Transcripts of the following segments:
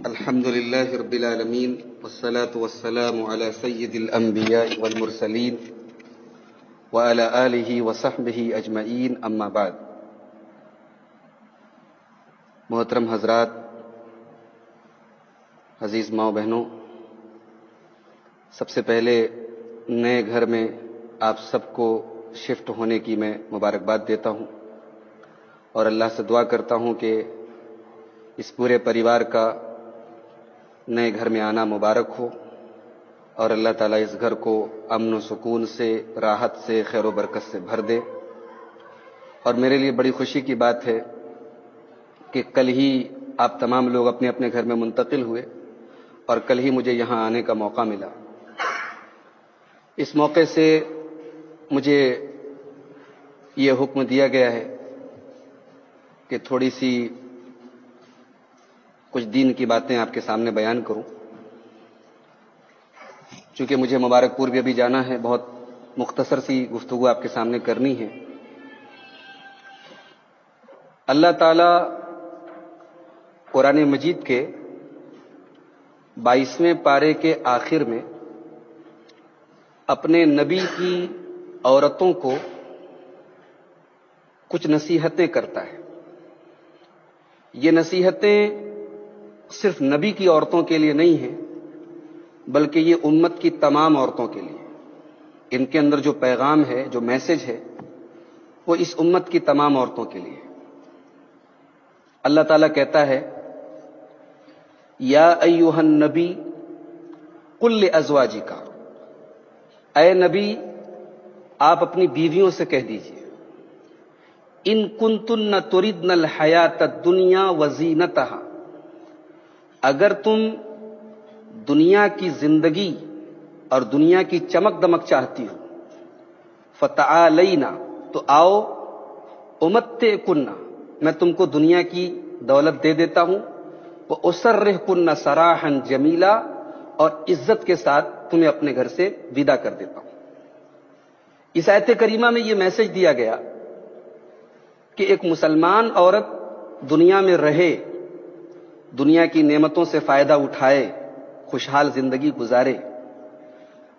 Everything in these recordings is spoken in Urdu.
الحمد لله رب العالمين والصلاة والسلام على سيد الأنبياء والمرسلين وعلى آله وصحبه أجمعين أما بعد. محترم حضرات، عزیز ماؤں بہنوں، سب سے پہلے نئے گھر میں آپ سب کو شفٹ ہونے کی میں مبارکباد دیتا ہوں اور اللہ سے دعا کرتا ہوں کہ اس پورے پریوار کا نئے گھر میں آنا مبارک ہو اور اللہ تعالیٰ اس گھر کو امن و سکون سے، راحت سے، خیر و برکت سے بھر دے. اور میرے لیے بڑی خوشی کی بات ہے کہ کل ہی آپ تمام لوگ اپنے اپنے گھر میں منتقل ہوئے اور کل ہی مجھے یہاں آنے کا موقع ملا. اس موقع سے مجھے یہ حکم دیا گیا ہے کہ تھوڑی سی کچھ دین کی باتیں آپ کے سامنے بیان کروں. چونکہ مجھے مبارک پور بھی ابھی جانا ہے، بہت مختصر سی گفتگو آپ کے سامنے کرنی ہے. اللہ تعالی قرآن مجید کے 22ویں پارے کے آخر میں اپنے نبی کی عورتوں کو کچھ نصیحتیں کرتا ہے. یہ نصیحتیں صرف نبی کی عورتوں کے لیے نہیں ہیں، بلکہ یہ امت کی تمام عورتوں کے لیے. ان کے اندر جو پیغام ہے، جو میسج ہے، وہ اس امت کی تمام عورتوں کے لیے. اللہ تعالیٰ کہتا ہے، یا ایھا النبی قل لازواجک، اے نبی آپ اپنی بیویوں سے کہہ دیجئے، ان کنتن تردن الحیات الدنیا وزینتہا، اگر تم دنیا کی زندگی اور دنیا کی چمک دمک چاہتی ہو، فتعالینا، تو آؤ، امتعکن، میں تم کو دنیا کی دولت دے دیتا ہوں، واسرحکن سراحا جمیلا، اور عزت کے ساتھ تمہیں اپنے گھر سے ودا کر دیتا ہوں. اس آیت کریمہ میں یہ میسج دیا گیا کہ ایک مسلمان عورت دنیا میں رہے، دنیا کی نعمتوں سے فائدہ اٹھائے، خوشحال زندگی گزارے،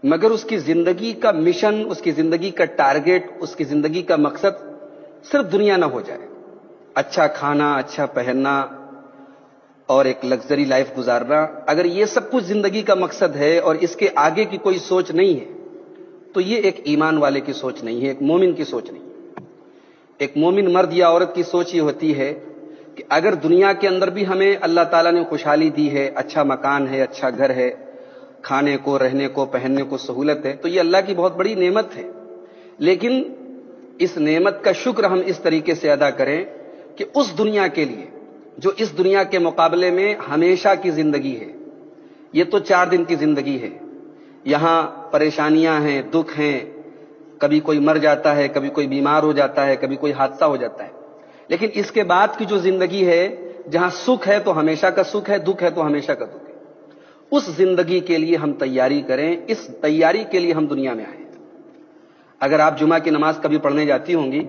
مگر اس کی زندگی کا مشن، اس کی زندگی کا ٹارگٹ، اس کی زندگی کا مقصد صرف دنیا نہ ہو جائے. اچھا کھانا، اچھا پہننا اور ایک لگژری لائف گزارنا، اگر یہ سب کچھ زندگی کا مقصد ہے اور اس کے آگے کی کوئی سوچ نہیں ہے تو یہ ایک ایمان والے کی سوچ نہیں ہے، ایک مومن کی سوچ نہیں. ایک مومن مرد یا عورت کی سوچ یہ ہوتی ہے کہ اگر دنیا کے اندر بھی ہمیں اللہ تعالیٰ نے خوشحالی دی ہے، اچھا مکان ہے، اچھا گھر ہے، کھانے کو، رہنے کو، پہننے کو سہولت ہے، تو یہ اللہ کی بہت بڑی نعمت ہے. لیکن اس نعمت کا شکر ہم اس طریقے سے ادا کریں کہ اس دنیا کے لیے جو اس دنیا کے مقابلے میں ہمیشہ کی زندگی ہے، یہ تو 4 دن کی زندگی ہے، یہاں پریشانیاں ہیں، دکھ ہیں، کبھی کوئی مر جاتا ہے، کبھی کوئی بیمار ہو جاتا ہے، کبھی کوئی حادثہ ہو جاتا ہے. لیکن اس کے بعد کی جو زندگی ہے، جہاں سکھ ہے تو ہمیشہ کا سکھ ہے، دکھ ہے تو ہمیشہ کا دکھ ہے. اس زندگی کے لیے ہم تیاری کریں، اس تیاری کے لیے ہم دنیا میں آئے. اگر آپ جمعہ کی نماز کبھی پڑھنے جاتی ہوں گی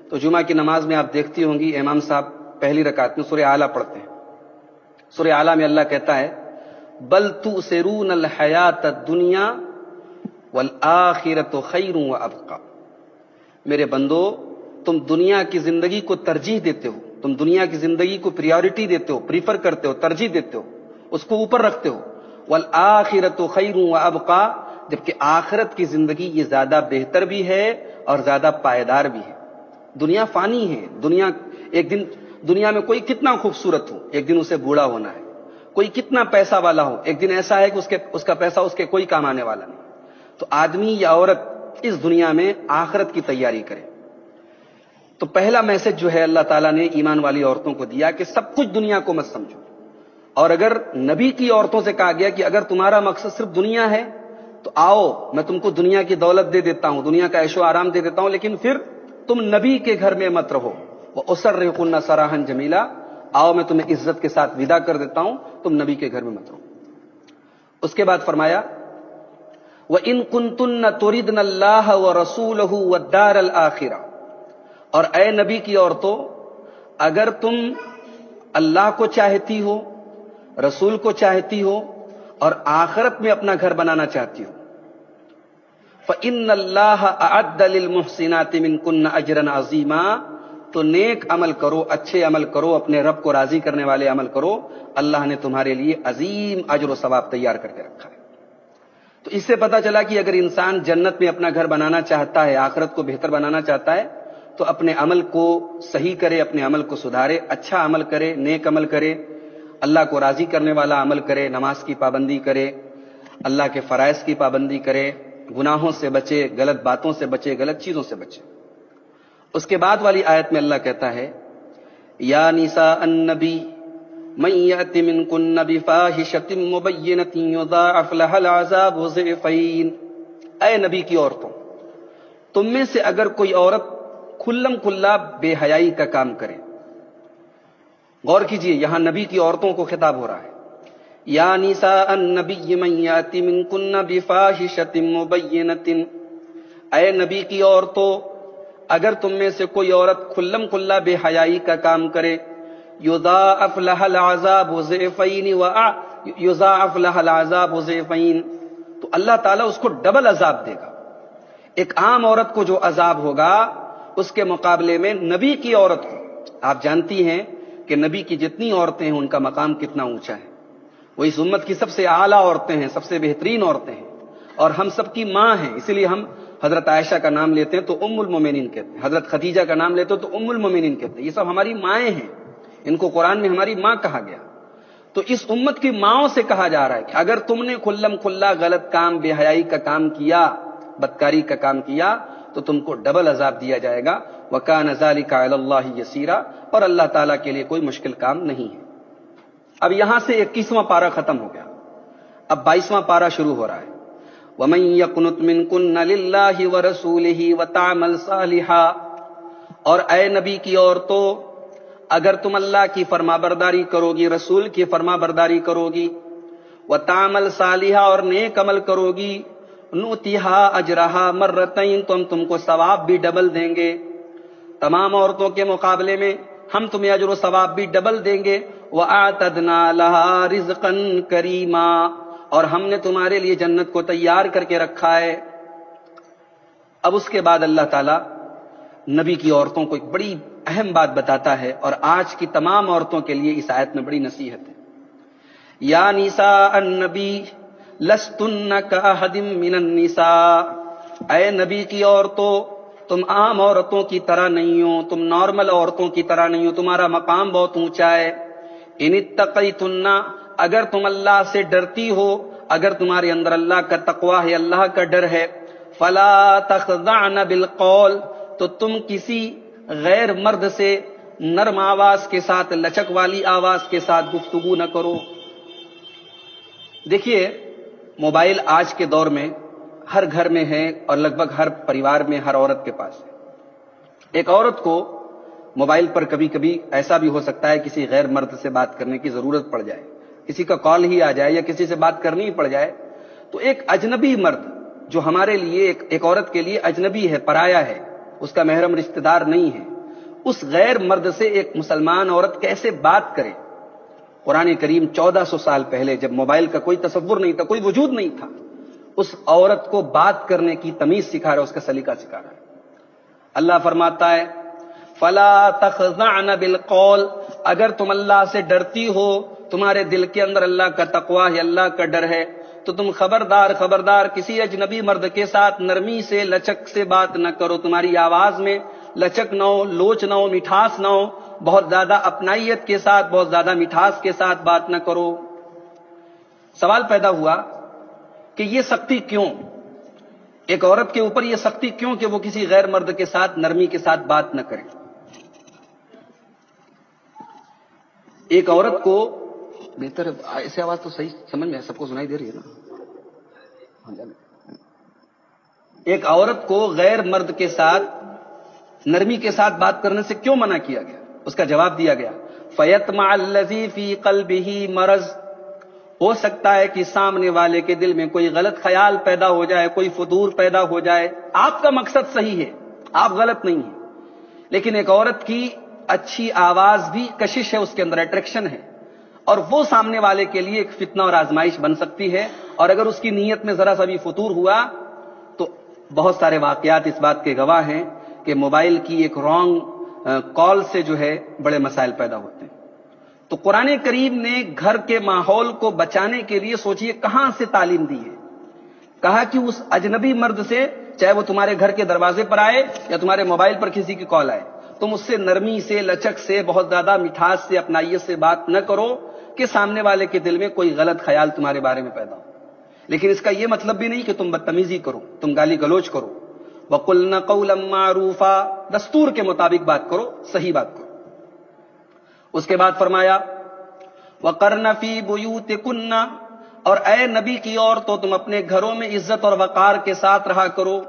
تو جمعہ کی نماز میں آپ دیکھتی ہوں گی امام صاحب پہلی رکعت میں سورہ اعلیٰ پڑھتے ہیں. سورہ اعلیٰ میں اللہ کہتا ہے، بل تؤثرون الحیات الدنیا والآخرۃ خیر وابقی، میرے بندو تم دنیا کی زندگی کو ترجیح دیتے ہو، تم دنیا کی زندگی کو پریورٹی دیتے ہو، پریفر کرتے ہو، ترجیح دیتے ہو، اس کو اوپر رکھتے ہو. والآخرۃ خیر وابقی، جبکہ آخرت کی زندگی یہ زیادہ بہتر بھی ہے اور زیادہ پائیدار بھی ہے. دنیا فانی ہے، دنیا ایک دن، دنیا میں کوئی کتنا خوبصورت ہو ایک دن اسے بوڑھا ہونا ہے، کوئی کتنا پیسہ والا ہو ایک دن ایسا ہے کہ اس کا پیسہ اس کے کوئی کام آنے والا نہیں. تو آدمی یا عورت اس دنیا میں آخرت کی تیاری کرے. تو پہلا میسج جو ہے اللہ تعالیٰ نے ایمان والی عورتوں کو دیا کہ سب کچھ دنیا کو مت سمجھو. اور اگر نبی کی عورتوں سے کہا گیا کہ اگر تمہارا مقصد صرف دنیا ہے تو آؤ، میں تم کو دنیا کی دولت دے دیتا ہوں، دنیا کا عیش و آرام دے دیتا ہوں، لیکن پھر تم نبی کے گھر میں مت رہو. وَأُسَرِّحُنَّ سَرَاحًا جَمِيلًا، آؤ میں تمہیں عزت کے ساتھ ودا کر دیتا ہوں، تم نبی کے گھر میں مت رہو. اس کے بعد فرمایا، وَإِن كُنتُنَّ تُرِدْنَ اللَّهَ وَرَسُولَهُ وَالدَّارَ الْآخِرَةَ، اور اے نبی کی عورتوں، اگر تم اللہ کو چاہتی ہو، رسول کو چاہتی ہو اور آخرت میں اپنا گھر بنانا چاہتی ہو، فَإِنَّ اللَّهَ أَعَدَّ لِلْمُحْسِنَاتِ مِنْكُنَّ أَجْرًا عَظِيمًا، تو نیک عمل کرو، اچھے عمل کرو، اپنے رب کو راضی کرنے والے عمل کرو، اللہ نے تمہارے لیے عظیم اجر و ثواب تیار کر کے رکھا ہے۔ تو اس سے پتا چلا کہ اگر انسان جنت میں اپنا گھر بنانا چاہتا ہے، آخرت کو بہتر بنانا چاہتا ہے، تو اپنے عمل کو صحیح کرے، اپنے عمل کو سدھارے، اچھا عمل کرے، نیک عمل کرے، اللہ کو راضی کرنے والا عمل کرے، نماز کی پابندی کرے، اللہ کے فرائض کی پابندی کرے، گناہوں سے بچے، غلط باتوں سے بچے، غلط چیزوں سے بچے۔ اس کے بعد والی آیت میں اللہ کہتا ہے یا نساء النبی من یأت منکن بفاحشۃ مبینۃ یضاعف لها العذاب ضعفین، اے نبی کی عورتوں، تم میں سے اگر کوئی عورت کھلم کھلا بے حیائی کا کام کرے، غور کیجئے یہاں نبی کی عورتوں کو خطاب ہو رہا ہے، یا نساء النبی من یأت منکن بفاحشۃ مبینۃ، اے نبی کی عورتوں، اگر تم میں سے کوئی عورت کھلم کھلا بے حیائی کا کام کرے، یضاعف لها العذاب ضعفین یضاعف لها العذاب ضعفین، تو اللہ تعالیٰ اس کو ڈبل عذاب دے گا۔ ایک عام عورت کو جو عذاب ہوگا اس کے مقابلے میں نبی کی عورت کو، آپ جانتی ہیں کہ نبی کی جتنی عورتیں ہیں ان کا مقام کتنا اونچا ہے، وہ اس امت کی سب سے اعلیٰ عورتیں ہیں، سب سے بہترین عورتیں ہیں، اور ہم سب کی ماں ہیں، اسی لیے ہم حضرت عائشہ کا نام لیتے ہیں تو ام المومنین کہتے ہیں، حضرت خدیجہ کا نام لیتے ہیں تو ام المومنین کہتے ہیں، یہ سب ہماری مائیں ہیں، ان کو قرآن میں ہماری ماں کہا گیا۔ تو اس امت کی ماؤں سے کہا جا رہا ہے کہ اگر تم نے کھلم کھلا غلط کام، بے حیائی کا کام کیا، بدکاری کا کام کیا، تو تم کو ڈبل عذاب دیا جائے گا۔ وَكَانَ ذَلِكَ عَلَى اللَّهِ يَسِيرًا، اور اللہ تعالیٰ کے لیے کوئی مشکل کام نہیں ہے۔ اب یہاں سے 21واں پارہ ختم ہو گیا، اب 22واں پارہ شروع ہو رہا ہے۔ وَمَن يَقْنُتْ مِنكُنَّ لِلَّهِ وَرَسُولِهِ وَتَعْمَلْ صَالِحًا، اور اے نبی کی عورتوں، اگر تم اللہ کی فرما برداری کرو گی، رسول کی فرما برداری کرو گی، وَتَعْمَلْ صَالِحًا، اور نیک عمل کرو گی، نُؤْتِهَا أَجْرَهَا مَرَّتَيْن، تو ہم تم کو ثواب بھی ڈبل دیں گے، تمام عورتوں کے مقابلے میں ہم تمہیں اجر و ثواب بھی ڈبل دیں گے۔ وَأَعْتَدْنَا لَهَا رِزْقًا كَرِيمًا، اور ہم نے تمہارے لیے جنت کو تیار کر کے رکھا ہے۔ اب اس کے بعد اللہ تعالیٰ نبی کی عورتوں کو ایک بڑی اہم بات بتاتا ہے، اور آج کی تمام عورتوں کے لیے اس آیت میں بڑی نصیحت ہے۔ یا نساء النبی لستن کاحد من النساء، اے نبی کی عورتوں، تم عام عورتوں کی طرح نہیں ہو، تم نارمل عورتوں کی طرح نہیں ہو، تمہارا مقام بہت اونچا ہے۔ ان اتقیتن، اگر تم اللہ سے ڈرتی ہو، اگر تمہارے اندر اللہ کا تقوی ہے، اللہ کا ڈر ہے، فلا تخضعن بالقول، تو تم کسی غیر مرد سے نرم آواز کے ساتھ، لچک والی آواز کے ساتھ گفتگو نہ کرو۔ دیکھیے موبائل آج کے دور میں ہر گھر میں ہے، اور لگ بھگ ہر پریوار میں ہر عورت کے پاس ہے۔ ایک عورت کو موبائل پر کبھی کبھی ایسا بھی ہو سکتا ہے کسی غیر مرد سے بات کرنے کی ضرورت پڑ جائے، کسی کا کال ہی آ جائے یا کسی سے بات کرنی ہی پڑ جائے، تو ایک اجنبی مرد جو ہمارے لیے ایک عورت کے لیے اجنبی ہے، پرایا ہے، اس کا محرم رشتہ دار نہیں ہے، اس غیر مرد سے ایک مسلمان عورت کیسے بات کرے؟ قرآن کریم 1400 سال پہلے، جب موبائل کا کوئی تصور نہیں تھا، کوئی وجود نہیں تھا، اس عورت کو بات کرنے کی تمیز سکھا رہا ہے، اس کا سلیقہ سکھا رہا ہے۔ اللہ فرماتا ہے فلا تخضعن بالقول، اگر تم اللہ سے ڈرتی ہو، تمہارے دل کے اندر اللہ کا تقوی ہے، اللہ کا ڈر ہے، تو تم خبردار کسی اجنبی مرد کے ساتھ نرمی سے، لچک سے بات نہ کرو، تمہاری آواز میں لچک نہ ہو، لوچ نہ ہو، مٹھاس نہ ہو، بہت زیادہ اپنائیت کے ساتھ، بہت زیادہ مٹھاس کے ساتھ بات نہ کرو۔ سوال پیدا ہوا کہ یہ سختی کیوں؟ ایک عورت کے اوپر یہ سختی کیوں کہ وہ کسی غیر مرد کے ساتھ نرمی کے ساتھ بات نہ کرے؟ ایک عورت کو بہتر ایسے آواز تو صحیح سمجھ میں سب کو سنائی دے رہی ہے نا؟ ایک عورت کو غیر مرد کے ساتھ نرمی کے ساتھ بات کرنے سے کیوں منع کیا گیا؟ اس کا جواب دیا گیا فَيَطْمَعَ الَّذِي فِي قَلْبِهِ مرض، ہو سکتا ہے کہ سامنے والے کے دل میں کوئی غلط خیال پیدا ہو جائے، کوئی فطور پیدا ہو جائے۔ آپ کا مقصد صحیح ہے، آپ غلط نہیں ہیں، لیکن ایک عورت کی اچھی آواز بھی کشش ہے، اس کے اندر اٹریکشن ہے، اور وہ سامنے والے کے لیے ایک فتنہ اور آزمائش بن سکتی ہے. اور اگر اس کی نیت میں ذرا سا بھی فطور ہوا تو بہت سارے واقعات اس بات کے گواہ ہیں کہ موبائل کی ایک رانگ کال سے جو ہے بڑے مسائل پیدا ہوتے ہیں. تو قرآن کریم نے گھر کے ماحول کو بچانے کے لیے سوچئے کہاں سے تعلیم دی ہے. کہا کہ اس اجنبی مرد سے، چاہے وہ تمہارے گھر کے دروازے پر آئے یا تمہارے موبائل پر کسی کی کال آئے، تم اس سے نرمی سے، لچک سے، بہت زیادہ مٹھاس سے، اپنائیت سے بات نہ کرو کہ سامنے والے کے دل میں کوئی غلط خیال تمہارے بارے میں پیدا ہو. لیکن اس کا یہ مطلب بھی نہیں کہ تم بدتمیزی کرو، تم گالی گلوچ کرو. وَقُلْنَ قَوْلًا مَّعْرُوفًا، دستور کے مطابق بات کرو، صحیح بات کرو. اس کے بعد فرمایا وَقَرْنَ فِي بُيُوتِكُنَّ، اور اے نبی کی عورتوں تم اپنے گھروں میں عزت اور وقار کے ساتھ رہا کرو.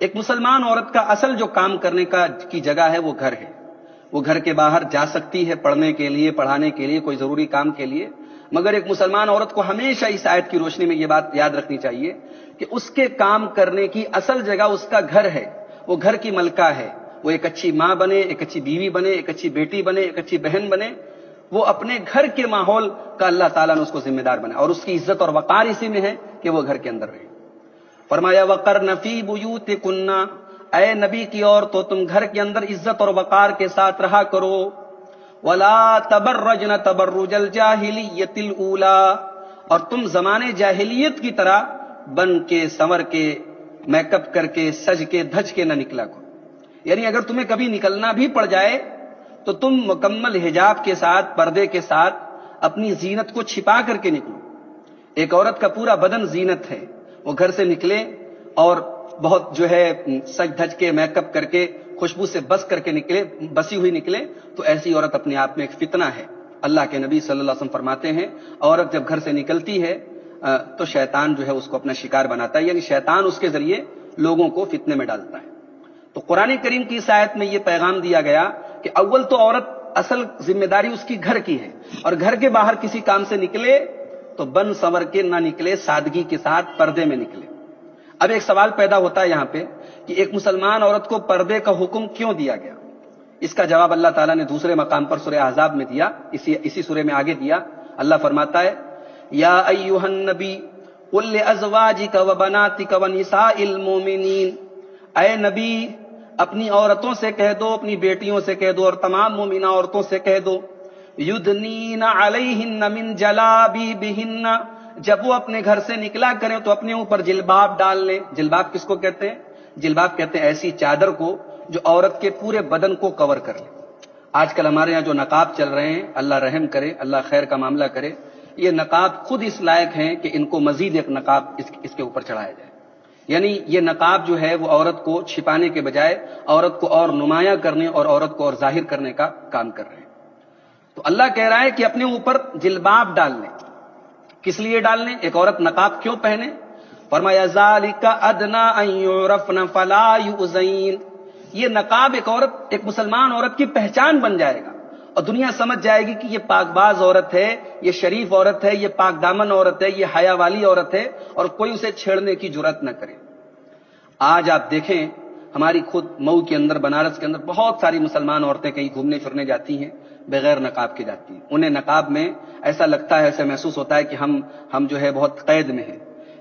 ایک مسلمان عورت کا اصل جو کام کرنے کی جگہ ہے وہ گھر ہے. وہ گھر کے باہر جا سکتی ہے پڑھنے کے لیے، پڑھانے کے لیے، کوئی ضروری کام کے لیے، مگر ایک مسلمان عورت کو ہمیشہ اس آیت کی روشنی میں یہ بات یاد رکھنی چاہیے کہ اس کے کام کرنے کی اصل جگہ اس کا گھر ہے. وہ گھر کی ملکہ ہے. وہ ایک اچھی ماں بنے، ایک اچھی بیوی بنے، ایک اچھی بیٹی بنے، ایک اچھی بہن بنے، وہ اپنے گھر کے ماحول کا اللہ تعالیٰ نے اس کو ذمہ دار بنایا، اور اس کی عزت اور وقار اسی میں ہے کہ وہ گھر کے اندر رہے. فرمایا وَقَرْنَ فِي بُيُوتِكُنَّ، اے نبی کی عورتوں تم گھر کے اندر عزت اور وقار کے ساتھ رہا کرو. وَلَا تَبَرَّجْنَ تَبَرُّجَ الْجَاهِلِيَّةِ الْأُولَىٰ، اور تم زمانے جاہلیت کی طرح بن کے، سنور کے، میک اپ کر کے، سج کے دھج کے نہ نکلا کرو. یعنی اگر تمہیں کبھی نکلنا بھی پڑ جائے تو تم مکمل حجاب کے ساتھ، پردے کے ساتھ اپنی زینت کو چھپا کر کے نکلو. ایک عورت کا پورا بدن زینت ہے. وہ گھر سے نکلے اور بہت جو ہے سج دھج کے، میک اپ کر کے، خوشبو سے بسی ہوئی نکلے تو ایسی عورت اپنے آپ میں ایک فتنہ ہے. اللہ کے نبی صلی اللہ علیہ وسلم فرماتے ہیں عورت جب گھر سے نکلتی ہے تو شیطان جو ہے اس کو اپنا شکار بناتا ہے، یعنی شیطان اس کے ذریعے لوگوں کو فتنے میں ڈالتا ہے. تو قرآن کریم کی اس آیت میں یہ پیغام دیا گیا کہ اول تو عورت اصل ذمہ داری اس کی گھر کی ہے، اور گھر کے باہر کسی کام سے نکلے تو بن سنور کے نہ نکلے، سادگی کے ساتھ پردے میں نکلے. اب ایک سوال پیدا ہوتا ہے یہاں پہ کہ ایک مسلمان عورت کو پردے کا حکم کیوں دیا گیا؟ اس کا جواب اللہ تعالیٰ نے دوسرے مقام پر سورہ احزاب میں دیا، اسی سورہ میں آگے دیا. اللہ فرماتا ہے یا ایھا النبی قل لازواجک وبناتک ونساء المؤمنین، اے نبی اپنی عورتوں سے کہہ دو، اپنی بیٹیوں سے کہہ دو، اور تمام مومنہ عورتوں سے کہہ دو یدنین علیہن من جلابیبہن، جب وہ اپنے گھر سے نکلا کریں تو اپنے اوپر جلباب ڈال لیں. جلباب کس کو کہتے ہیں؟ جلباب کہتے ہیں ایسی چادر کو جو عورت کے پورے بدن کو کور کر لے. آج کل ہمارے یہاں جو نقاب چل رہے ہیں، اللہ رحم کرے، اللہ خیر کا معاملہ کرے، یہ نقاب خود اس لائق ہیں کہ ان کو مزید ایک نقاب اس کے اوپر چڑھایا جائے. یعنی یہ نقاب جو ہے وہ عورت کو چھپانے کے بجائے عورت کو اور نمایاں کرنے اور عورت کو اور ظاہر کرنے کا کام کر رہے ہیں. تو اللہ کہہ رہا ہے کہ اپنے اوپر جلباب ڈال لیں. کس لیے ڈال لیں؟ ایک عورت نقاب کیوں پہنے؟ فرمایا ذالک ادنی ان یعرفن فلا یؤذین، یہ نقاب ایک مسلمان عورت کی پہچان بن جائے گا، اور دنیا سمجھ جائے گی کہ یہ پاک باز عورت ہے، یہ شریف عورت ہے، یہ پاک دامن عورت ہے، یہ حیا والی عورت ہے، اور کوئی اسے چھیڑنے کی جرات نہ کرے. آج آپ دیکھیں ہماری خود مئو کے اندر، بنارس کے اندر بہت ساری مسلمان عورتیں کہیں گھومنے پھرنے جاتی ہیں، بغیر نقاب کے جاتی ہیں. انہیں نقاب میں ایسا لگتا ہے، ایسا محسوس ہوتا ہے کہ ہم جو ہے بہت قید میں ہیں.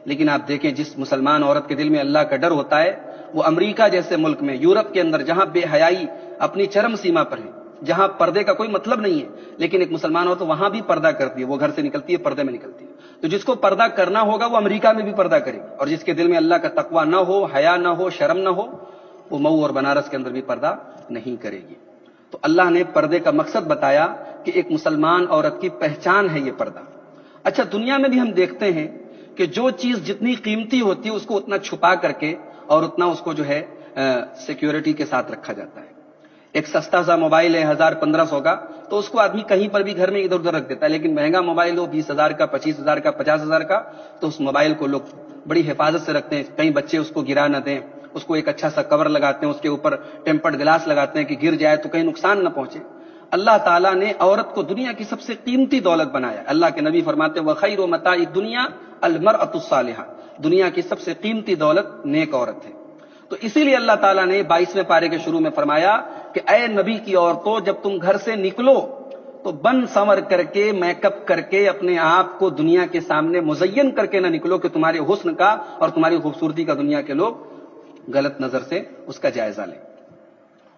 لیکن آپ دیکھیں جس مسلمان عورت کے دل میں اللہ کا ڈر ہوتا ہے، وہ امریکہ جیسے ملک میں، یورپ کے اندر جہاں بے حیائی اپنی چرم سیما پر ہے، جہاں پردے کا کوئی مطلب نہیں ہے، لیکن ایک مسلمان ہو تو وہاں بھی پردہ کرتی ہے. وہ گھر سے نکلتی ہے، پردے میں نکلتی ہے. تو جس کو پردہ کرنا ہوگا وہ امریکہ میں بھی پردہ کرے گی، اور جس کے دل میں اللہ کا تقوی نہ ہو، حیا نہ ہو، شرم نہ ہو، وہ مئو اور بنارس کے اندر بھی پردہ نہیں کرے گی. تو اللہ نے پردے کا مقصد بتایا کہ ایک مسلمان عورت کی پہچان ہے یہ پردہ. اچھا، دنیا میں بھی ہم دیکھتے ہیں کہ جو چیز جتنی قیمتی ہوتی ہے اس کو اتنا چھپا کر کے اور اتنا اس کو جو ہے سیکیورٹی کے ساتھ رکھا جاتا ہے. ایک سستا سا موبائل ہے 1000-1500 کا، تو اس کو آدمی کہیں پر بھی گھر میں ادھر ادھر رکھ دیتا ہے. لیکن مہنگا موبائل ہو 20,000 کا، 25,000 کا، 50,000 کا، تو اس موبائل کو لوگ بڑی حفاظت سے رکھتے ہیں. کئی بچے اس کو گرا نہ دیں، اس کو ایک اچھا سا کور لگاتے ہیں، اس کے اوپر ٹیمپرڈ گلاس لگاتے ہیں کہ گر جائے تو کہیں نقصان نہ پہنچے. اللہ تعالیٰ نے عورت کو دنیا کی سب سے قیمتی دولت بنایا. اللہ کے نبی فرماتے ہیں وَخَيْرُ مَتَاعِ الدُّنْيَا الْمَرْأَةُ الصَّالِحَةُ، دنیا کی سب سے قیمتی دولت نیک عورت ہے. تو اسی لیے اللہ تعالیٰ نے 22ویں پارے کے شروع میں فرمایا کہ اے نبی کی عورتوں جب تم گھر سے نکلو تو بن سنور کر کے میک اپ کر کے اپنے آپ کو دنیا کے سامنے مزین کر کے نہ نکلو کہ تمہارے حسن کا اور تمہاری خوبصورتی کا دنیا کے لوگ غلط نظر سے اس کا جائزہ لیں.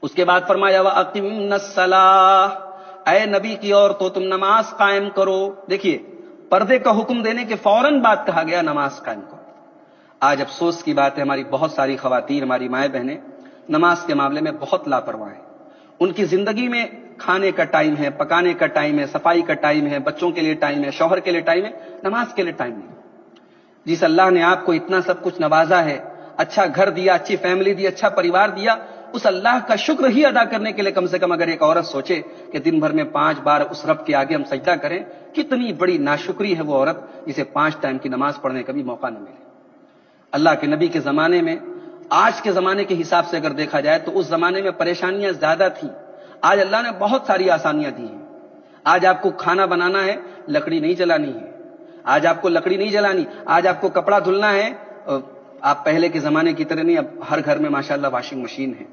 اس کے بعد فرمایا وَأَقِمْنَ الصَّلَاةَ، اے نبی کی عورتوں تم نماز قائم کرو. دیکھیے پردے کا حکم دینے کے فوراً بعد کہا گیا نماز قائم کرو. آج افسوس کی بات ہے ہماری بہت ساری خواتین، ہماری مائیں بہنیں نماز کے معاملے میں بہت لاپرواہ ہیں. ان کی زندگی میں کھانے کا ٹائم ہے، پکانے کا ٹائم ہے، صفائی کا ٹائم ہے، بچوں کے لیے ٹائم ہے، شوہر کے لیے ٹائم ہے، نماز کے لیے ٹائم نہیں. جس اللہ نے آپ کو اتنا سب کچھ نوازا ہے، اچھا گھر دیا، اچھی فیملی دی، اچھا پریوار دیا، اس اللہ کا شکر ہی ادا کرنے کے لیے کم سے کم اگر ایک عورت سوچے کہ دن بھر میں 5 بار اس رب کے آگے ہم سجدہ کریں، کتنی بڑی ناشکری ہے وہ عورت جسے 5 ٹائم کی نماز پڑھنے کا بھی موقع نہ ملے. اللہ کے نبی کے زمانے میں آج کے زمانے کے حساب سے اگر دیکھا جائے تو اس زمانے میں پریشانیاں زیادہ تھیں. آج اللہ نے بہت ساری آسانیاں دی ہیں. آج آپ کو کھانا بنانا ہے، لکڑی نہیں جلانی ہے. آج آپ کو لکڑی نہیں جلانی. آج آپ کو کپڑا دھلنا ہے، آپ پہلے کے زمانے کی طرح نہیں، اب ہر گھر میں ماشاءاللہ واشنگ مشین ہے،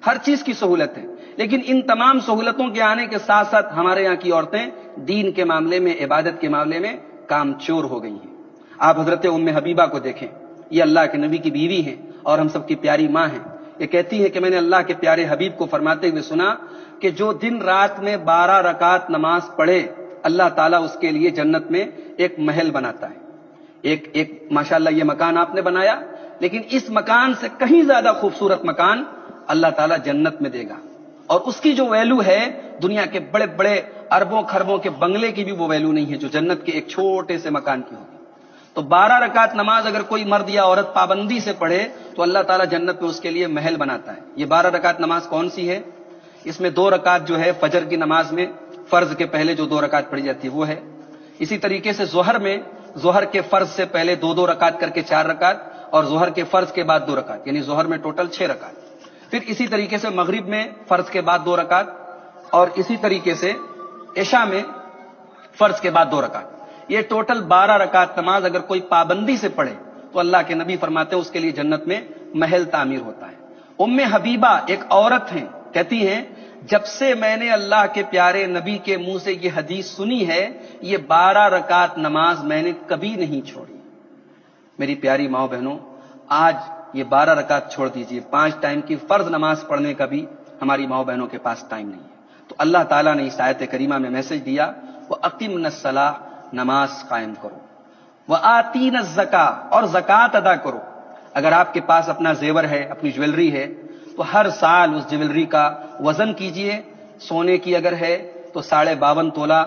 ہر چیز کی سہولت ہے. لیکن ان تمام سہولتوں کے آنے کے ساتھ ساتھ ہمارے یہاں کی عورتیں دین کے معاملے میں، عبادت کے معاملے میں کام چور ہو گئی ہیں. آپ حضرت ام حبیبہ کو دیکھیں، یہ اللہ کے نبی کی بیوی ہیں اور ہم سب کی پیاری ماں ہیں. یہ کہتی ہے کہ میں نے اللہ کے پیارے حبیب کو فرماتے ہوئے سنا کہ جو دن رات میں 12 رکعت نماز پڑھے اللہ تعالیٰ اس کے لیے جنت میں ایک محل بناتا ہے. ایک ماشاءاللہ یہ مکان آپ نے بنایا، لیکن اس مکان سے کہیں زیادہ خوبصورت مکان اللہ تعالیٰ جنت میں دے گا. اور اس کی جو ویلو ہے دنیا کے بڑے بڑے اربوں خربوں کے بنگلے کی بھی وہ ویلو نہیں ہے جو جنت کے ایک چھوٹے سے مکان کی ہوگی. تو 12 رکعت نماز اگر کوئی مرد یا عورت پابندی سے پڑھے تو اللہ تعالیٰ جنت میں اس کے لیے محل بناتا ہے. یہ 12 رکعت نماز کون سی ہے؟ اس میں 2 رکعت جو ہے فجر کی نماز میں فرض کے پہلے جو 2 رکعت پڑھی جاتی ہے وہ ہے. اسی طریقے سے ظہر میں ظہر کے فرض سے پہلے 2 رکعت کر کے 4 رکعت، اور ظہر کے فرض کے بعد 2 رکعت، یعنی ظہر میں ٹوٹل 6 رکعت. پھر اسی طریقے سے مغرب میں فرض کے بعد 2 رکعت، اور اسی طریقے سے عشاء میں فرض کے بعد 2 رکعت. یہ ٹوٹل 12 رکعت نماز اگر کوئی پابندی سے پڑھے تو اللہ کے نبی فرماتے ہیں اس کے لیے جنت میں محل تعمیر ہوتا ہے. ام حبیبہ ایک عورت ہیں، کہتی ہیں جب سے میں نے اللہ کے پیارے نبی کے منہ سے یہ حدیث سنی ہے یہ 12 رکعت نماز میں نے کبھی نہیں چھوڑی. میری پیاری ماؤں بہنوں، آج یہ 12 رکعت چھوڑ دیجئے، 5 ٹائم کی فرض نماز پڑھنے کا بھی ہماری ماؤں بہنوں کے پاس ٹائم نہیں ہے. تو اللہ تعالیٰ نے اس آیت کریمہ میں میسج دیا وَأَقِمْنَ الصَّلَاةَ، نماز قائم کرو، وَآتِينَ الزَّكَاةَ، اور زکوٰۃ ادا کرو. اگر آپ کے پاس اپنا زیور ہے، اپنی جویلری ہے، تو ہر سال اس جویلری کا وزن کیجئے. سونے کی اگر ہے تو 52.5 تولہ،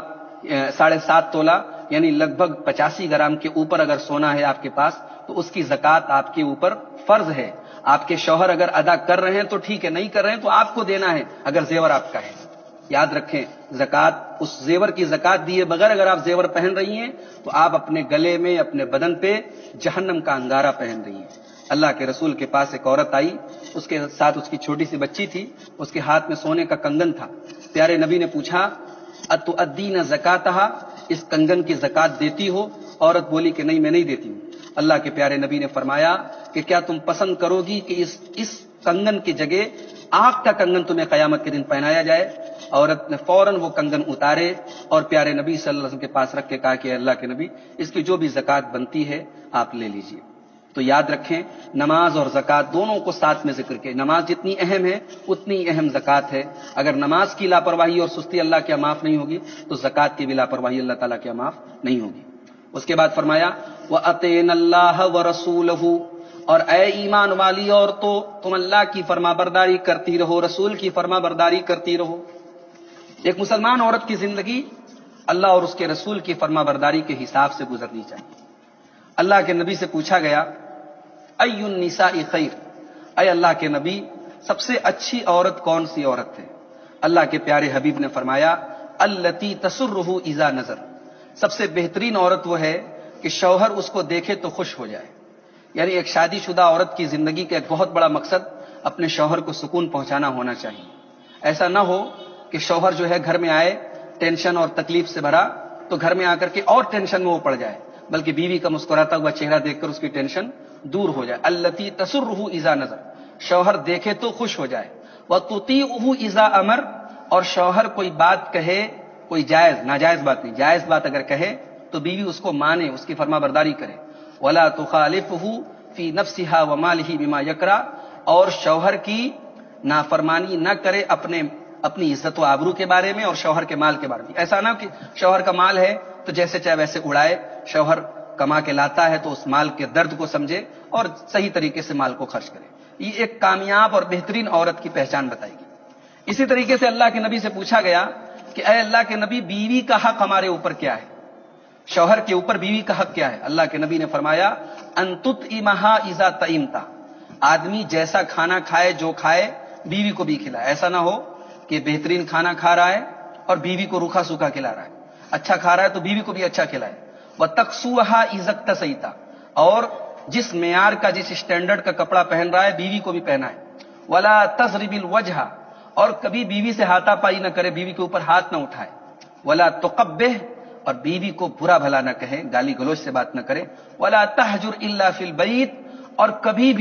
7.5 تولہ، یعنی لگ بھگ 85 گرام کے اوپر اگر سونا ہے آپ کے پاس تو اس کی زکوٰۃ آپ کے اوپر فرض ہے. آپ کے شوہر اگر ادا کر رہے ہیں تو ٹھیک ہے، نہیں کر رہے ہیں تو آپ کو دینا ہے اگر زیور آپ کا ہے. یاد رکھیں زکوٰۃ، اس زیور کی زکوٰۃ دیے بغیر اگر آپ زیور پہن رہی ہیں تو آپ اپنے گلے میں، اپنے بدن پہ جہنم کا انگارہ پہن رہی ہیں. اللہ کے رسول کے پاس ایک عورت آئی، اس کے ساتھ اس کی چھوٹی سی بچی تھی، اس کے ہاتھ میں سونے کا کنگن تھا. پیارے نبی نے پوچھا اتؤدین زکاتہا، اس کنگن کی زکوٰۃ دیتی ہو؟ عورت بولی کہ نہیں میں نہیں دیتی ہوں. اللہ کے پیارے نبی نے فرمایا کہ کیا تم پسند کرو گی کہ اس کنگن کی جگہ آگ کا کنگن تمہیں قیامت کے دن پہنایا جائے؟ عورت نے فوراً وہ کنگن اتارے اور پیارے نبی صلی اللہ علیہ وسلم کے پاس رکھ کے کہا کہ اللہ کے نبی اس کی جو بھی زکوٰۃ بنتی ہے آپ لے لیجئے. تو یاد رکھیں نماز اور زکوٰۃ دونوں کو ساتھ میں ذکر کے، نماز جتنی اہم ہے اتنی اہم زکوٰۃ ہے. اگر نماز کی لاپرواہی اور سستی اللہ کے معاف نہیں ہوگی تو زکوٰۃ کی بھی لاپرواہی اللہ تعالیٰ کے معاف نہیں ہوگی. اس کے بعد فرمایا وَأَطِيعْنَ اللَّهَ وَرَسُولَهُ، اور اے ایمان والی عورتوں تم اللہ کی فرما برداری کرتی رہو، رسول کی فرما برداری کرتی رہو. ایک مسلمان عورت کی زندگی اللہ اور اس کے رسول کی فرما برداری کے حساب سے گزرنی چاہیے. اللہ کے نبی سے پوچھا گیا ای النساء خیر، اے اللہ کے نبی سب سے اچھی عورت کون سی عورت ہے؟ اللہ کے پیارے حبیب نے فرمایا التی تسرہ اذا نظر، سب سے بہترین عورت وہ ہے کہ شوہر اس کو دیکھے تو خوش ہو جائے. یعنی ایک شادی شدہ عورت کی زندگی کا ایک بہت بڑا مقصد اپنے شوہر کو سکون پہنچانا ہونا چاہیے. ایسا نہ ہو کہ شوہر جو ہے گھر میں آئے ٹینشن اور تکلیف سے بھرا تو گھر میں آ کر کے اور ٹینشن میں وہ پڑ جائے، بلکہ بیوی کا مسکراتا ہوا چہرہ دیکھ کر اس کی ٹینشن دور ہو جائے. التی تسرہ اذا نظر، شوہر دیکھے تو خوش ہو جائے. وَتُطِيعُهُ إِذَا أَمَرَ، اور شوہر کوئی بات کہے، کوئی جائز ناجائز بات نہیں، جائز بات اگر کہے تو بیوی اس کو مانے، اس کی فرما برداری کرے. وَلَا تُخَالِفُهُ فِي نَفْسِهَا وَمَالِهِ بِمَا يَكْرَهُ، اور شوہر کی نافرمانی نہ کرے اپنی عزت و آبرو کے بارے میں اور شوہر کے مال کے بارے میں. ایسا نہ کہ شوہر کا مال ہے تو جیسے چاہے ویسے اڑائے، شوہر کما کے لاتا ہے تو اس مال کے درد کو سمجھے اور صحیح طریقے سے مال کو خرچ کرے. یہ ایک کامیاب اور بہترین عورت کی پہچان بتائی گئی. اسی طریقے سے اللہ کے نبی سے پوچھا گیا کہ اے اللہ کے نبی، بیوی کا حق ہمارے اوپر کیا ہے؟ شوہر کے اوپر بیوی کا حق کیا ہے؟ اللہ کے نبی نے فرمایا ان تطعمھا اذا طعمت، آدمی جیسا کھانا کھائے، جو کھائے بیوی کو بھی کھلائے. ایسا نہ ہو کہ بہترین کھانا کھا رہا ہے اور بیوی کو روکھا سوکھا کھلا رہا ہے، اچھا کھا رہا ہے تو بیوی کو بھی اچھا کھلائے. وَتَقْسُوهَا اِذَا اكْتَسَيْتَ، اور جس معیار کا، جس اسٹینڈرڈ کا کپڑا پہن رہا ہے بیوی کو بھی پہنائے. وَلَا تَضْرِبِ الْوَجْهَ، اور کبھی بیوی سے ہاتھا پائی نہ کرے، بیوی کے اوپر ہاتھ نہ اٹھائے. وَلَا تُقَبِّحْ، اور بیوی کو برا بھلا نہ کہے، گالی گلوچ سے بات نہ کرے. وَلَا تَهْجُرْ إِلَّا فِي الْبَيْتِ، اور کبھی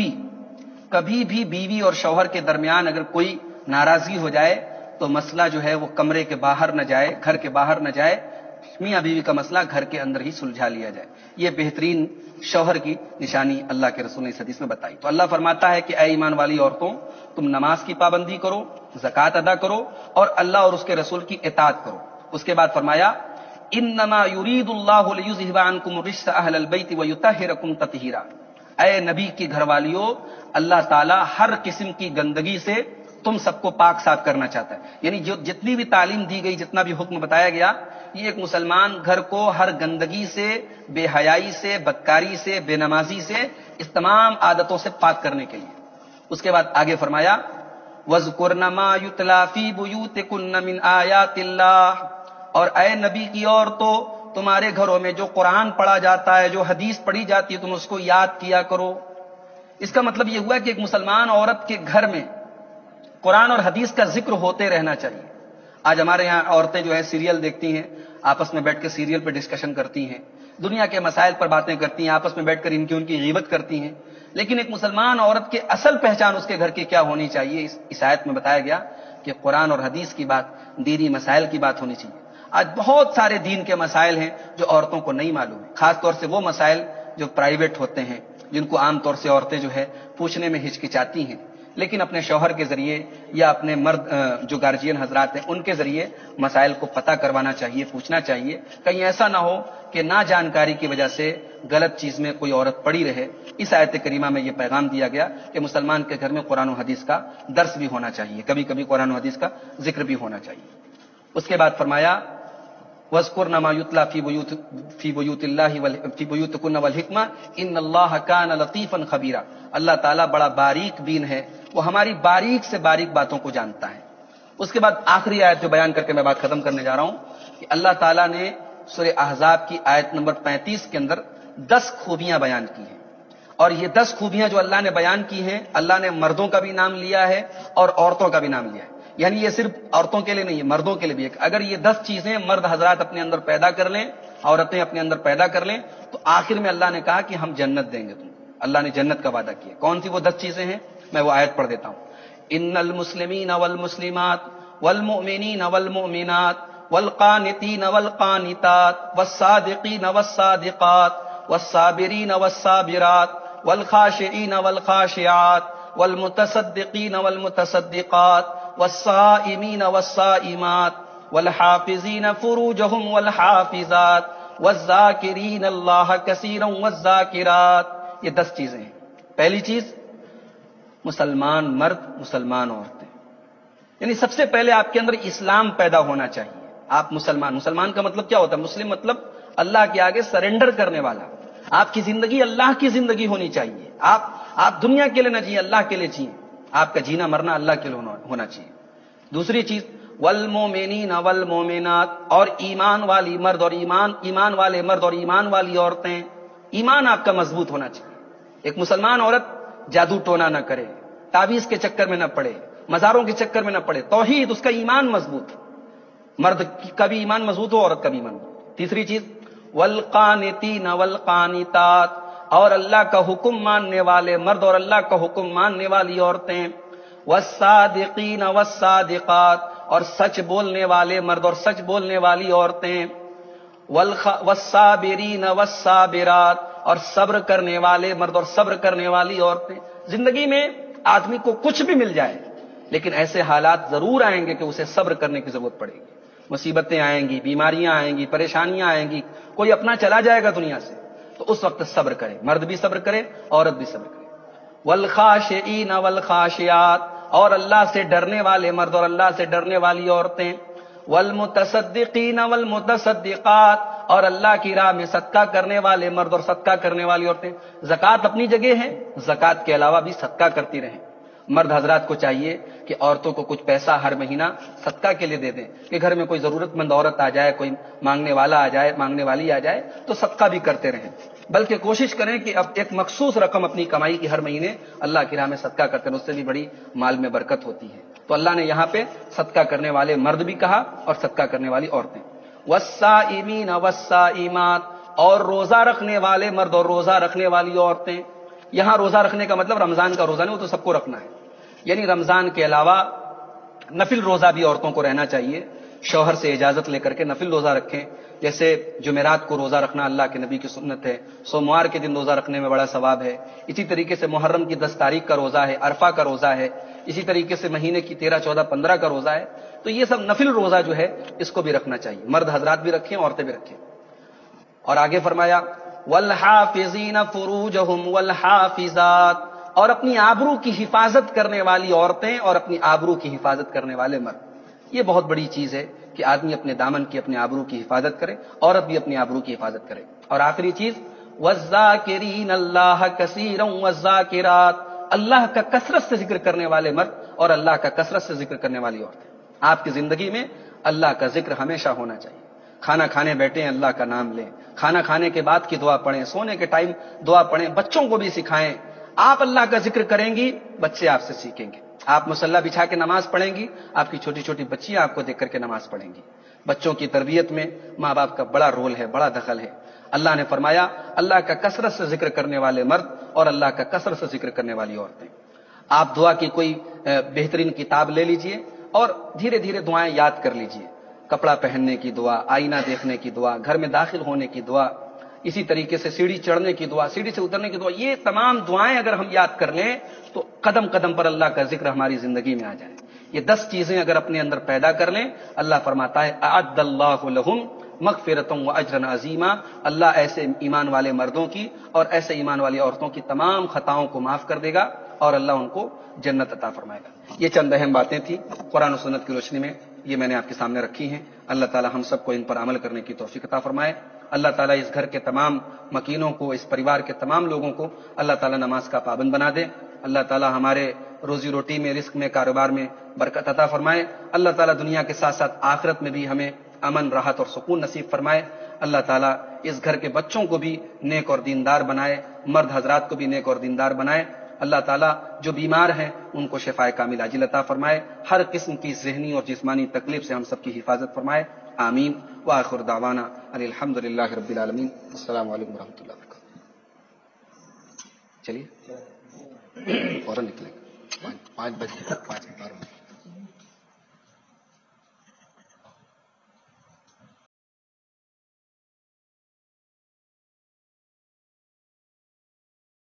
بھی بیوی اور شوہر کے درمیان اگر کوئی ناراضگی ہو جائے تو مسئلہ جو ہے وہ کمرے کے باہر نہ جائے، گھر کے باہر نہ جائے، میاں بیوی کا مسئلہ گھر کے اندر ہی سلجھا لیا جائے. یہ بہترین شوہر کی نشانی اللہ کے رسول نے اس حدیث میں بتائی. تو اللہ فرماتا ہے کہ اے ایمان والی عورتوں، تم نماز کی پابندی کرو، زکوٰۃ ادا کرو اور اللہ اور اس کے رسول کی اطاعت کرو. اس کے بعد فرمایا انما یرید اللہ لیذھب عنکم الرجس اہل البیت ویطہرکم تطہیرا. اے نبی کی گھر والیو، اللہ تعالی ہر قسم کی گندگی سے تم سب کو پاک صاف کرنا چاہتا ہے. یعنی جو جتنی بھی تعلیم دی گئی، جتنا بھی حکم بتایا گیا، یہ ایک مسلمان گھر کو ہر گندگی سے، بے حیائی سے، بدکاری سے، بے نمازی سے، اس تمام عادتوں سے پاک کرنے کے لیے. اس کے بعد آگے فرمایا وَاذْكُرْنَ مَا يُتْلَىٰ فِي بُيُوتِكُنَّ مِنْ آيَاتِ اللَّهِ، اور اے نبی کی عورتوں، تمہارے گھروں میں جو قرآن پڑھا جاتا ہے، جو حدیث پڑھی جاتی ہے، تم اس کو یاد کیا کرو. اس کا مطلب یہ ہوا کہ ایک مسلمان عورت کے گھر میں قرآن اور حدیث کا ذکر ہوتے رہنا چاہیے. آج ہمارے یہاں عورتیں جو ہے سیریل دیکھتی ہیں، آپس میں بیٹھ کے سیریل پہ ڈسکشن کرتی ہیں، دنیا کے مسائل پر باتیں کرتی ہیں، آپس میں بیٹھ کر ان کی غیبت کرتی ہیں. لیکن ایک مسلمان عورت کے اصل پہچان اس کے گھر کی کیا ہونی چاہیے؟ اس آیت میں بتایا گیا کہ قرآن اور حدیث کی بات، دینی مسائل کی بات ہونی چاہیے. آج بہت سارے دین کے مسائل ہیں جو عورتوں کو نہیں معلوم ہے، خاص طور سے وہ مسائل جو پرائیویٹ ہوتے ہیں، جن کو عام طور سے عورتیں جو ہے پوچھنے میں ہچکچاتی ہیں. لیکن اپنے شوہر کے ذریعے یا اپنے مرد جو گارجین حضرات ہیں ان کے ذریعے مسائل کو پتہ کروانا چاہیے، پوچھنا چاہیے. کہیں ایسا نہ ہو کہ نا جانکاری کی وجہ سے غلط چیز میں کوئی عورت پڑی رہے. اس آیت کریمہ میں یہ پیغام دیا گیا کہ مسلمان کے گھر میں قرآن و حدیث کا درس بھی ہونا چاہیے، کبھی کبھی قرآن و حدیث کا ذکر بھی ہونا چاہیے. اس کے بعد فرمایا وَاذْكُرْنَ مَا يُتْلَىٰ فِي بُيُوتِ اللَّهِ فِي بُيُوتِكُنَّ وَالْحِكْمَةِ إِنَّ اللَّهَ كَانَ لَطِيفًا خَبِيرًا. اللہ تعالیٰ بڑا باریک بین ہے، وہ ہماری باریک سے باریک باتوں کو جانتا ہے. اس کے بعد آخری آیت جو بیان کر کے میں بات ختم کرنے جا رہا ہوں کہ اللہ تعالیٰ نے سورہ احزاب کی آیت نمبر 35 کے اندر 10 خوبیاں بیان کی ہیں. اور یہ 10 خوبیاں جو اللہ نے بیان کی ہیں، اللہ نے مردوں کا بھی نام لیا ہے اور عورتوں کا بھی نام لیا ہے. یعنی یہ صرف عورتوں کے لیے نہیں ہے، مردوں کے لیے بھی ہے. اگر یہ 10 چیزیں مرد حضرات اپنے اندر پیدا کر لیں، عورتیں اپنے اندر پیدا کر لیں، تو آخر میں اللہ نے کہا کہ ہم جنت دیں گے تم. اللہ نے جنت کا وعدہ کیا. کون سی وہ 10 چیزیں ہیں؟ میں وہ آیت پڑھ دیتا ہوں. ان المسلمین والمسلمات والمؤمنین والمؤمنات والقانتین والقانتات والصادقین والصادقات والصابرین والصابرات والخاشعین والخاشعات والمتصدقین والمتصدقات والصائمین والصائمات والحافظین فروجهم والحافظات والذاکرین اللہ کثیرا والذاکرات. یہ 10 چیزیں ہیں. پہلی چیز مسلمان مرد، مسلمان عورتیں. یعنی سب سے پہلے آپ کے اندر اسلام پیدا ہونا چاہیے. آپ مسلمان کا مطلب کیا ہوتا ہے؟ مسلم مطلب اللہ کے آگے سرنڈر کرنے والا. آپ کی زندگی اللہ کی زندگی ہونی چاہیے. آپ دنیا کے لیے نہ جیئیں، اللہ کے لیے جیئیں. آپ کا جینا مرنا اللہ کے لیے ہونا چاہیے. دوسری چیز والمومنین والمومنات، اور ایمان والی مرد اور ایمان والے مرد اور ایمان والی عورتیں. ایمان آپ کا مضبوط ہونا چاہیے. ایک مسلمان عورت جادو ٹونا نہ کرے، تعویذ کے چکر میں نہ پڑے، مزاروں کے چکر میں نہ پڑے. توحید، اس کا ایمان مضبوط. مرد کا بھی ایمان مضبوط ہو، عورت کا بھی ایمان مضبوط. تیسری چیز والقانتین والقانتات، اور اللہ کا حکم ماننے والے مرد اور اللہ کا حکم ماننے والی عورتیں. والصادقین والصادقات، اور سچ بولنے والے مرد اور سچ بولنے والی عورتیں، والصابرین والصابرات، اور صبر کرنے والے مرد اور صبر کرنے والی عورتیں۔ زندگی میں آدمی کو کچھ بھی مل جائے لیکن ایسے حالات ضرور آئیں گے کہ اسے صبر کرنے کی ضرورت پڑے گی، مصیبتیں آئیں گی، بیماریاں آئیں گی، پریشانیاں آئیں گی، کوئی اپنا چلا جائے گا دنیا سے، تو اس وقت صبر کرے، مرد بھی صبر کرے، عورت بھی صبر کرے۔ والخاشعین والخاشعات، اور اللہ سے ڈرنے والے مرد اور اللہ سے ڈرنے والی عورتیں، والمتصدقین والمتصدقات، اور اللہ کی راہ میں صدقہ کرنے والے مرد اور صدقہ کرنے والی عورتیں۔ زکوٰۃ اپنی جگہ ہے، زکوٰۃ کے علاوہ بھی صدقہ کرتی رہیں۔ مرد حضرات کو چاہیے کہ عورتوں کو کچھ پیسہ ہر مہینہ صدقہ کے لیے دے دیں، کہ گھر میں کوئی ضرورت مند عورت آ جائے، کوئی مانگنے والا آ جائے، مانگنے والی آ جائے تو صدقہ بھی کرتے رہیں، بلکہ کوشش کریں کہ اب ایک مخصوص رقم اپنی کمائی کی ہر مہینے اللہ کی راہ میں صدقہ کرتے ہیں، اس سے بھی بڑی مال میں برکت ہوتی ہے۔ تو اللہ نے یہاں پہ صدقہ کرنے والے مرد بھی کہا اور صدقہ کرنے والی عورتیں۔ والصائمین والصائمات، اور روزہ رکھنے والے مرد اور روزہ رکھنے والی عورتیں۔ یہاں روزہ رکھنے کا مطلب رمضان کا روزہ نہیں، وہ تو سب کو رکھنا ہے، یعنی رمضان کے علاوہ نفل روزہ بھی عورتوں کو رہنا چاہیے، شوہر سے اجازت لے کر کے نفل روزہ رکھیں۔ جیسے جمعرات کو روزہ رکھنا اللہ کے نبی کی سنت ہے، سوموار کے دن روزہ رکھنے میں بڑا ثواب ہے، اسی طریقے سے محرم کی 10 تاریخ کا روزہ ہے، عرفہ کا روزہ ہے، اسی طریقے سے مہینے کی 13، 14، 15 کا روزہ ہے۔ تو یہ سب نفل روزہ جو ہے اس کو بھی رکھنا چاہیے، مرد حضرات بھی رکھیں، عورتیں بھی رکھیں۔ اور آگے فرمایا والحافظین فروجہم والحافظات، اور اپنی آبرو کی حفاظت کرنے والی عورتیں اور اپنی آبرو کی حفاظت کرنے والے مرد۔ یہ بہت بڑی چیز ہے کہ آدمی اپنے دامن کی، اپنے آبرو کی حفاظت کرے، عورت بھی اپنی آبرو کی حفاظت کرے۔ اور آخری چیز والذاکرین اللہ کثیرا والذاکرات، اللہ کا کثرت سے ذکر کرنے والے مرد اور اللہ کا کثرت سے ذکر کرنے والی عورتیں۔ آپ کی زندگی میں اللہ کا ذکر ہمیشہ ہونا چاہیے، کھانا کھانے بیٹھیں اللہ کا نام لیں، کھانا کھانے کے بعد کی دعا پڑھیں، سونے کے ٹائم دعا پڑھیں، بچوں کو بھی سکھائیں۔ آپ اللہ کا ذکر کریں گی، بچے آپ سے سیکھیں گے۔ آپ مصلی بچھا کے نماز پڑھیں گی، آپ کی چھوٹی چھوٹی بچیاں آپ کو دیکھ کر کے نماز پڑھیں گی۔ بچوں کی تربیت میں ماں باپ کا بڑا رول ہے، بڑا دخل ہے۔ اللہ نے فرمایا اللہ کا کثرت سے ذکر کرنے والے مرد اور اللہ کا کثرت سے ذکر کرنے والی عورتیں۔ آپ دعا کی کوئی بہترین کتاب لے لیجئے اور دھیرے دھیرے دعائیں یاد کر لیجئے، کپڑا پہننے کی دعا، آئینہ دیکھنے کی دعا، گھر میں داخل ہونے کی دعا، اسی طریقے سے سیڑھی چڑھنے کی دعا، سیڑھی سے اترنے کی دعا، یہ تمام دعائیں اگر ہم یاد کر لیں تو قدم قدم پر اللہ کا ذکر ہماری زندگی میں آ جائے۔ یہ 10 چیزیں اگر اپنے اندر پیدا کر لیں، اللہ فرماتا ہے اعد اللہ لہم مغفرۃ واجرا عظیما، اللہ ایسے ایمان والے مردوں کی اور ایسے ایمان والی عورتوں کی تمام خطاؤں کو معاف کر دے گا اور اللہ ان کو جنت عطا فرمائے گا۔ یہ چند اہم باتیں تھیں قرآن و سنت کی روشنی میں، یہ میں نے آپ کے سامنے رکھی ہیں۔ اللہ تعالی ہم سب کو ان پر عمل کرنے کی توفیق عطا فرمائے۔ اللہ تعالیٰ اس گھر کے تمام مکینوں کو، اس پریوار کے تمام لوگوں کو اللہ تعالیٰ نماز کا پابند بنا دے۔ اللہ تعالیٰ ہمارے روزی روٹی میں، رزق میں، کاروبار میں برکت عطا فرمائے۔ اللہ تعالیٰ دنیا کے ساتھ ساتھ آخرت میں بھی ہمیں امن، راحت اور سکون نصیب فرمائے۔ اللہ تعالیٰ اس گھر کے بچوں کو بھی نیک اور دیندار بنائے، مرد حضرات کو بھی نیک اور دیندار بنائے۔ اللہ تعالیٰ جو بیمار ہیں ان کو شفائے کامل عاجل عطا فرمائے، ہر قسم کی ذہنی اور جسمانی تکلیف سے ہم سب کی حفاظت فرمائے، آمین۔ وآخر دعوانا ان الحمد للہ رب العالمین۔ السلام علیکم ورحمۃ اللہ وبرکاتہ۔ چلیے فوراً نکلیں، 5 بجے 5 بجے